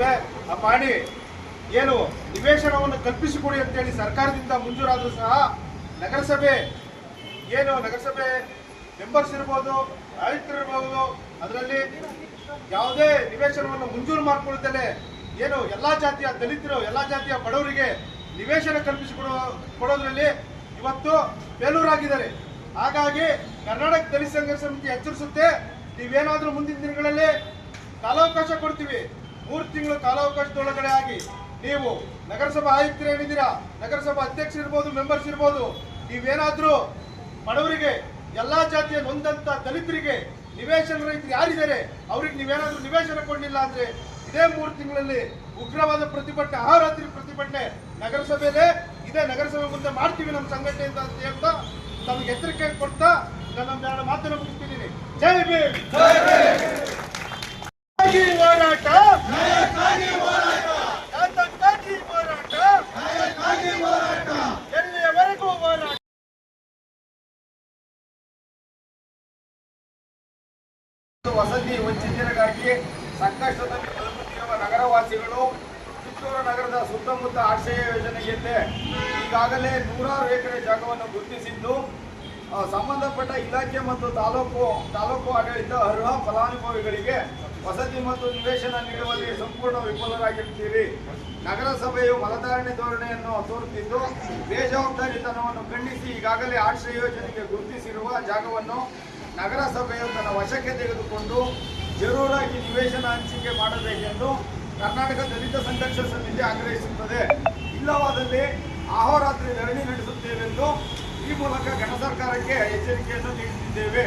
ನಗರಸಭೆ ಮಾಡಿ ಏನು ನಿವೇಶನವನ್ನು ಕಲ್ಪಿಸಿಕೊಡಿ ಅಂತೇಳಿ ಸರ್ಕಾರದಿಂದ ಮಂಜೂರಾದರೂ ಸಹ ನಗರಸಭೆ ಮೆಂಬರ್ಸ್ ಇರ್ಬೋದು, ಆಯುಕ್ತರಿರ್ಬೋದು, ಅದರಲ್ಲಿ ಯಾವುದೇ ನಿವೇಶನವನ್ನು ಮಂಜೂರು ಮಾಡಿಕೊಳ್ತಲೇ ಏನು ಎಲ್ಲ ಜಾತಿಯ ದಲಿತರು, ಎಲ್ಲ ಜಾತಿಯ ಬಡವರಿಗೆ ನಿವೇಶನ ಕೊಡೋದ್ರಲ್ಲಿ ಇವತ್ತು ಫೇಲ್ಯೂರ್ ಆಗಿದ್ದಾರೆ. ಹಾಗಾಗಿ ಕರ್ನಾಟಕ ದಲಿತ ಸಂಘರ್ಷ ಸಮಿತಿ ಎಚ್ಚರಿಸುತ್ತೆ, ನೀವೇನಾದ್ರೂ ಮುಂದಿನ ದಿನಗಳಲ್ಲಿ ಕಾಲಾವಕಾಶ ಕೊಡ್ತೀವಿ, 3 ತಿಂಗಳು ಕಾಲಾವಕಾಶದೊಳಗಡೆ ಆಗಿ ನೀವು ನಗರಸಭಾ ಆಯುಕ್ತರು ಏನಿದ್ದೀರಾ, ನಗರಸಭಾ ಅಧ್ಯಕ್ಷರಿರ್ಬೋದು, ಮೆಂಬರ್ಸ್ ಇರ್ಬೋದು, ನೀವೇನಾದ್ರೂ ಬಡವರಿಗೆ ಎಲ್ಲಾ ಜಾತಿಯ ನೊಂದಂತ ದಲಿತರಿಗೆ ನಿವೇಶನ ರೈತರು ಯಾರಿದ್ದಾರೆ ಅವ್ರಿಗೆ ನೀವೇನಾದ್ರೂ ನಿವೇಶನ ಕೊಡಲಿಲ್ಲ ಅಂದ್ರೆ ಇದೇ 3 ತಿಂಗಳಲ್ಲಿ ಉಗ್ರವಾದ ಪ್ರತಿಭಟನೆ, ಅಹೋರಾತ್ರಿ ಪ್ರತಿಭಟನೆ ನಗರಸಭೆಯಲ್ಲೇ ಇದೇ ನಗರಸಭೆ ಮುಂದೆ ಮಾಡ್ತೀವಿ ನಮ್ಮ ಸಂಘಟನೆ ಅಂತ ಹೇಳ್ತಾ ನಮ್ಗೆ ಎಚ್ಚರಿಕೆ ಕೊಡ್ತಾ ನನ್ನ ಮಾತನ್ನು ಮುಗಿಸ್ತಿದ್ದೀನಿ. ಜೈ ಭೀಮ್. ಹೋರಾಟ ಎಲ್ಲಿಯವರೆಗೂ ಹೋರಾಟ. ವಸತಿ ವಂಚಿತರಿಗಾಗಿ ಸಂಕಷ್ಟದಲ್ಲಿ ತಲುಪುತ್ತಿರುವ ನಗರವಾಸಿಗಳು ಕಿತ್ತೂರು ನಗರದ ಸುತ್ತಮುತ್ತ ಆಶ್ರಯ ಯೋಜನೆಗೆ ಈಗಾಗಲೇ 100 ಎಕರೆ ಜಾಗವನ್ನು ಗುರುತಿಸಿದ್ದು ಸಂಬಂಧಪಟ್ಟ ಇಲಾಖೆ ಮತ್ತು ತಾಲೂಕು ಆಡಳಿತ ಅರ್ಹ ಫಲಾನುಭವಿಗಳಿಗೆ ವಸತಿ ಮತ್ತು ನಿವೇಶನ ನೀಡುವಲ್ಲಿ ಸಂಪೂರ್ಣ ವಿಫಲರಾಗಿರುತ್ತೀರಿ. ನಗರಸಭೆಯು ಮಲಧಾರಣೆ ಧೋರಣೆಯನ್ನು ತೋರುತ್ತಿದ್ದು ಬೇಜವಾಬ್ದಾರಿತನವನ್ನು ಖಂಡಿಸಿ ಈಗಾಗಲೇ ಆಶ್ರಯ ಯೋಜನೆಗೆ ಗುರುತಿಸಿರುವ ಜಾಗವನ್ನು ನಗರಸಭೆಯು ತನ್ನ ವಶಕ್ಕೆ ತೆಗೆದುಕೊಂಡು ಜರೂರಾಗಿ ನಿವೇಶನ ಹಂಚಿಕೆ ಮಾಡಬೇಕೆಂದು ಕರ್ನಾಟಕ ದಲಿತ ಸಂಘರ್ಷ ಸಮಿತಿ ಆಗ್ರಹಿಸುತ್ತದೆ. ಇಲ್ಲವಾದಲ್ಲಿ ಅಹೋರಾತ್ರಿ ಧರಣಿ ನಡೆಸುತ್ತೇವೆಂದು ಈ ಮೂಲಕ ಘನ ಸರ್ಕಾರಕ್ಕೆ ಎಚ್ಚರಿಕೆಯನ್ನು ನೀಡುತ್ತಿದ್ದೇವೆ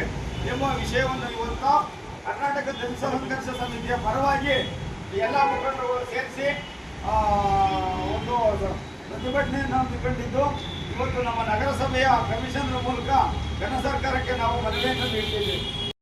ಎಂಬ ವಿಷಯವನ್ನು ಇವತ್ತು ಕರ್ನಾಟಕ ದಲಿತ ಸಂಘರ್ಷ ಸಮಿತಿಯ ಪರವಾಗಿ ಎಲ್ಲ ಮುಖಂಡರುಗಳು ಸೇರಿಸಿ ಒಂದು ಪ್ರತಿಭಟನೆಯನ್ನು ಹಮ್ಮಿಕೊಂಡಿದ್ದು ಇವತ್ತು ನಮ್ಮ ನಗರಸಭೆಯ ಕಮಿಷನರ್ ಮೂಲಕ ಘನ ಸರ್ಕಾರಕ್ಕೆ ನಾವು ಮನವಿಯನ್ನು ನೀಡ್ತಿದ್ದೇವೆ.